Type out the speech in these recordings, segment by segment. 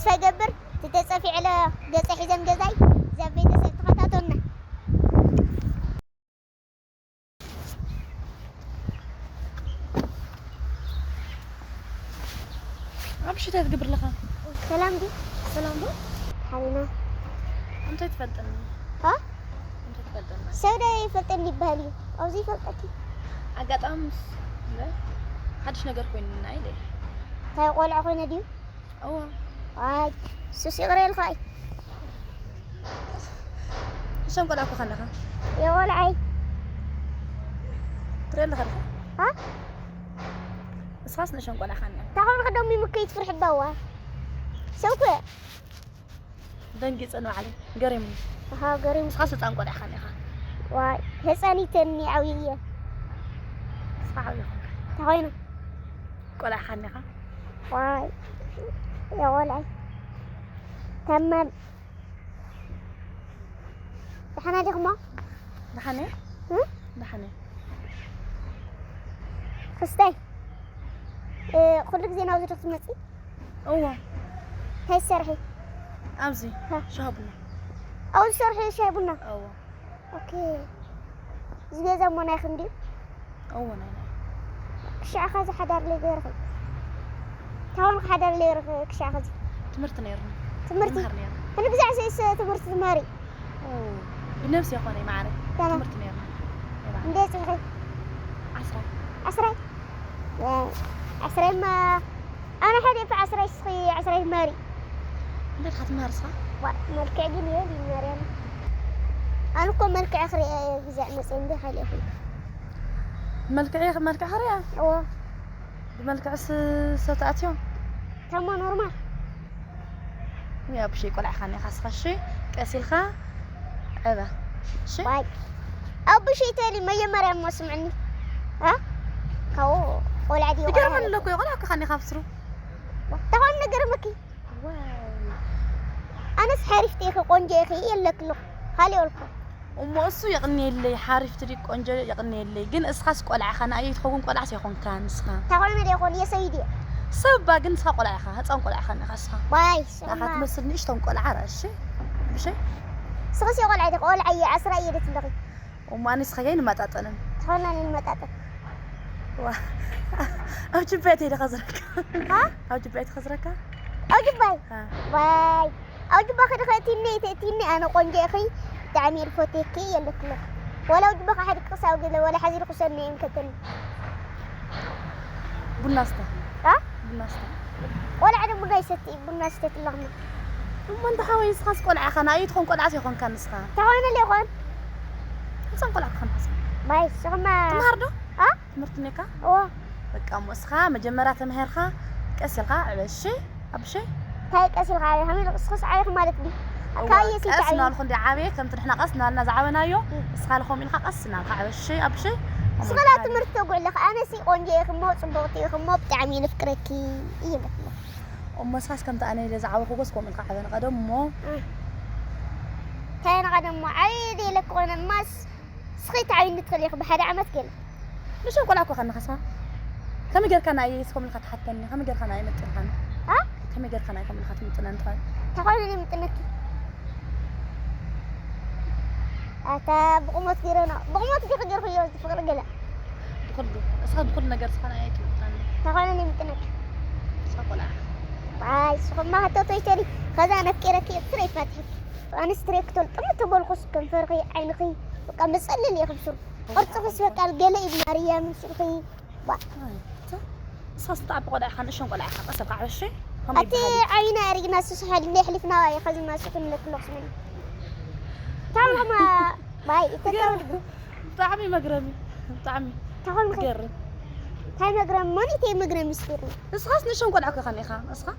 تسفى يقبر تتصفي على قصة حزن قزاي زبيت سيد خطاتنا أمشي تقبر لها سلام دي سلام دي حالنا أنت تفضلني ها أنت تفضلني سودا يفلتني بهالي أو زي فلتكي عقد أمس لا حدش نقر كوين نايلي تاي قول عقونا ديو أوه واي سوسي غري الخاي شو نقول أكو خلها يا ولعي ترى لها ها بس خاصنا شو نقول خلنا تاخذ خدومي مكيت فرح بوا سوكو دنجي صنو علي قريم ها قريم بس خاصة نقول خلنا واي هساني تني عوية صعب تاخذنا قول خلنا واي يا ولعي تمام دحنا دغما دحني هم دحني خستاي كلك زينا وزرت تمسي أوه هاي السرحي أمزي ها شهبنا أو السرحي شايبنا أوه أوكي زي زمان خندي أوه نانا كشا أخذ حدار لي غيرك تاون حدار لي غيرك كشا أخذ تمرت نيرنا تمرتي أنا بزع سيس تمرت تماري أوه بنفسي يا أخواني ما أعرف تمرت نيرنا نديت الحين عسري عسري ما أنا حدي في عسري سخي عسري ماري أنت خدت مارسة ملك عجيني يا دي ماري أنا كم ملك آخر بزع مسين ده خلي أخي ملك حرية أوه بملك عس ستاتيون تمام نورمال يا بشي كل عخاني خاص خشي كاسيلخا عبا شي باي أو بشي تاني ما يمر ما سمعني ها كاو قول عادي يقرب من لكو يقول لك خاني خافسرو تهون نقربكي واو أنا سحرفتي أخي قنجي أخي يلك له خالي ولكم وما أسو يغني اللي حارف تريك قنجي يغني اللي جن أسخاس قول عخانا أي تخون قول عسي يخون كان سخا تهون ما يقول يا سيدي سبا جن سخا قول عخا هتصام قول عخانا خاصها باي لا خات مسلني إيش تون قول عرش شي بشي سخسي قول عادي قول عي عسرة يدت لغي وما نسخين ما تعطنن تهون أنا المتاتة أو جبيتي لخزرك ها أو جبيت خزرك أوجب باي ها باي أوجب أخي دخلتيني تأتيني أنا قنجي أخي تعمير فوتيكي يلك له ولا أوجب أخي حد قصة ولا حزير قصني يمكن بالناستا ها بالناستا ولا عدم بنايستي بنايستي اللغمة وما أنت حاول يسخاس قول عخانا أي تخون قول عسي يخون كان سخا تهون اللي يخون هتصام قول عخانا باي سخما تمهردو ها تمرتنيكا أوه بقى مسخا مجمرة تمهرخا كسلخا عبشي أبشي تاي كاسل غاية هم سخس عايخ مالك بي كاي سي تعي قسنا لخون دي عابي كم تنحنا قسنا لنا زعبنايو سخا لخون منها قسنا لخا عبشي أبشي سخلا تمرت أقول لك أنا سي قنجي خمو صبوتي خمو بتعمين فكركي إيه لك مسخاس كم تأني إذا زعبه خوبس كم منها عبنا قدم مو كان قدم معيدي لك وانا ماس سخيت عين ندخل ياخذ بحدا عمت كله مش نقول أكو خلنا خسها كم يقدر كان أي سكم الخط حتى كم يقدر كان أي متنهن ها كم يقدر كان أي كم الخط متنهن تفعل تقولني متنكي أتا بقومت كيرنا بقومت كي خجر خيوز فقر جلا دخلوا أصحاب دخلنا جرس خنا أي كم تقولني متنكي سأقول باي سخم ما هتوتي تري خذا أنا فكرك تري فاتحك أنا ستريك تقول طب تقول خص كم فرقي عينخي وكم بسأل لي خبصر أرتقص فقال جلا ابن مريم سخي با صاص طعب قول عخان إيش نقول عخان أصل قاعد الشيء أتي عينا أرينا سوسها اللي حلفنا يا خزي ما سكن لك لقص مني تعال ما باي تقول طعمي مقرمي طعمي تعال مقرم تاي مقرم ماني تاي مقرم يستيرني بس خاص نيش نقول عكا خاني خان أصلا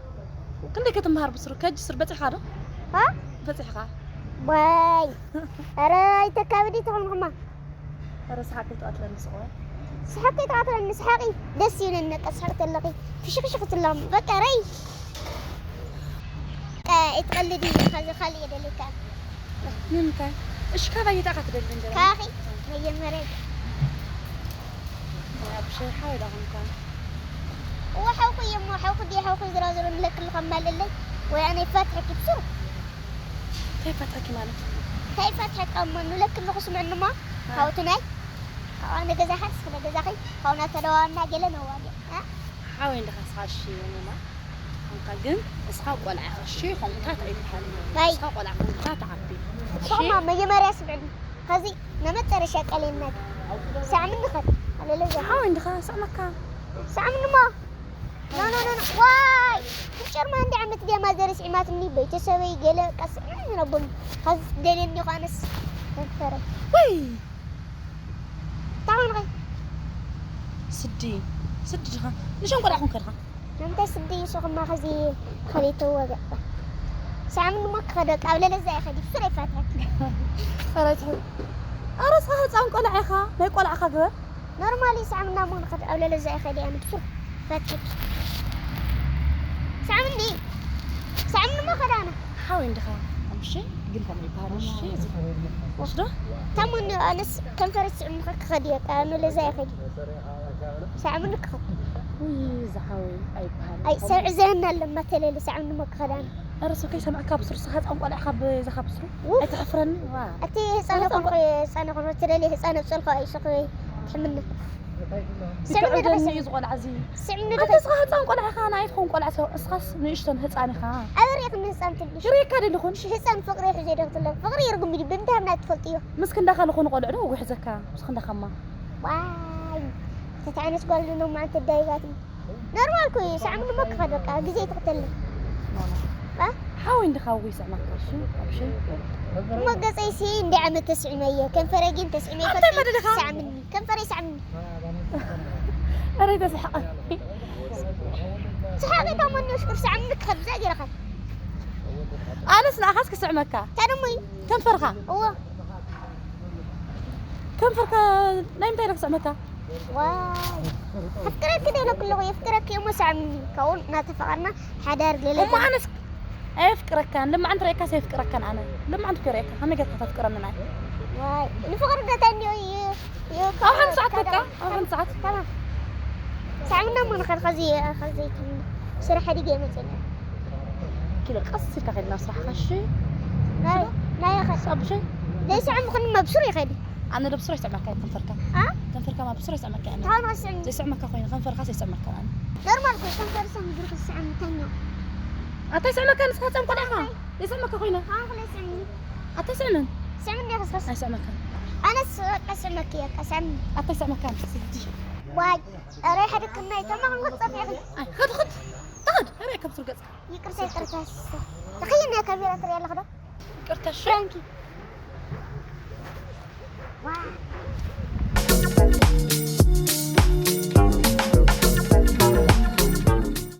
كندي كتمهر بسرو كجسر بتح خادو ها بتح خا باي أراي تكابدي تعال مهما رس حكيت أطلع نسقوه سحقي تعطل النسحقي دسين إنك أسحقت اللقي في شقشقة اللهم بقى ري اتقلدي خلي يدلي كان مين كان إيش كذا يتعقد البنجرة كاخي هي المريض يا بشي حاول أهم كان وحوقي يمو حوقي دي حوقي زرازر لك الخمال اللي ويعني فاتحك بسرعة كيف فتحكي مالك؟ كيف فاتحك أما إنه لك إنه قسم إنه ما هاو تناي هاو أنا جزا حس أنا جزا خي هاو نتلو أنا جلنا واجي ها حاول عندك خاشي ما أنت جن أصحاب ولا خاشي هم تات أي حال أصحاب ولا هم تات عبي شو ما يجي مرة سبعين هذي نمت ترى شكلين نك ساعة من خد على لزة حاول عندك سامك ساعة من ما لا واي مشار ما عندي عمت دي ما درس عمات مني بيت سوي جل قص من ربنا هذا دليلني خانس تفرق وي تعال غي سدي جها نشون قول أخون كرها نمت سدي شو ما خزي خليته وقع ساعة من ما خدك أو لا لزة خدي بسرعة فاتك فريت أرس خلاص عم قول عخا ما يقول عخا جوا نورمالي ساعة من ما خد أو لا لزة خدي أنا بسرعة فاتك ساعة من دي ساعة من ما خد أنا حاول عندك أمشي قلت أنا يبارش شيء وش ده تمون أنس كم فرس عمرك خديك أنا لزاي خدي ساعة منك خد وي زحوي أي بحال أي ساعة زينا لما تلي ساعة منك خدان أرسو كي سمعك بصر صحات أم ولا أخاب زخاب بصر أي تحفرني وا أتي سنة قرقي سنة قرقي ترى سنة بسلقة أي شقي تحملنا سعمني يزغل عزيز سعمني أنت صحات أم ولا أخانا عيفهم ولا أسو أسخص نيشتن هتساني خا أريك من سنة تلي شريك هذا اللي خون حسن فقري حجي دكتور لك فقري يرقم لي بنتها من أطفالتيه مسكن دخل خون قول عنو ويحزكها مسكن دخل ما واي تتعنس قال إنه ما أنت الدايقات نورمال كويس ساعة منه ما خدك جزيت قتلنا ها حاول ندخوي سمعك شو أبشي ما قصيسي عندي عام 900 كم فريقين 900 أنت ما تدخل ساعة مني كم فريق ساعة مني أريد أسحق صحابي كمان نشكر ساعة منك خبزة جرى خد أنا سنا أخذك سعمك تنمي كم فرقة هو كم فرقة نايم تايلك سعمك واي فكرت كده لو كله يفكرك يوم ساعة مني كون نتفقنا حدار ليلة أما أنا أفكرك كان لما عند رأيك سيفكرك كان أنا لما عند رأيك أنا قلت تفكرنا معي واي نفكر ده تاني أو هم ساعات بكا أو هم ساعات تمام ساعة منا من خزي سرح دي جيمة كده قصي كغير نصح خشي لا يا خش أبشي ليش عم خلنا ما بسرعة خدي أنا ده بسرعة سمعك كم فرقة ها كم فرقة ما بسرعة سمعك أنا تعال نسمع زي سمعك أخوي كم فرقة زي سمعك أنا نورمال كل كم فرصة ندرك الساعة متنية أتى سمعك أنا سخات سمعك أنا ليش سمعك أخوينا ها خلي سمعني أتى سمعنا سمعني خص أي سمعك أنا أسمعك يا أسمعني أتى سمعك أنا سدي واي رايح أدك الناي تمام نقطة في أخي أي خد تاخد هري كم فرقة يكرسي كرتاس تخيل يا كاميرا تري يلا خذ كرتاش فرانكي واو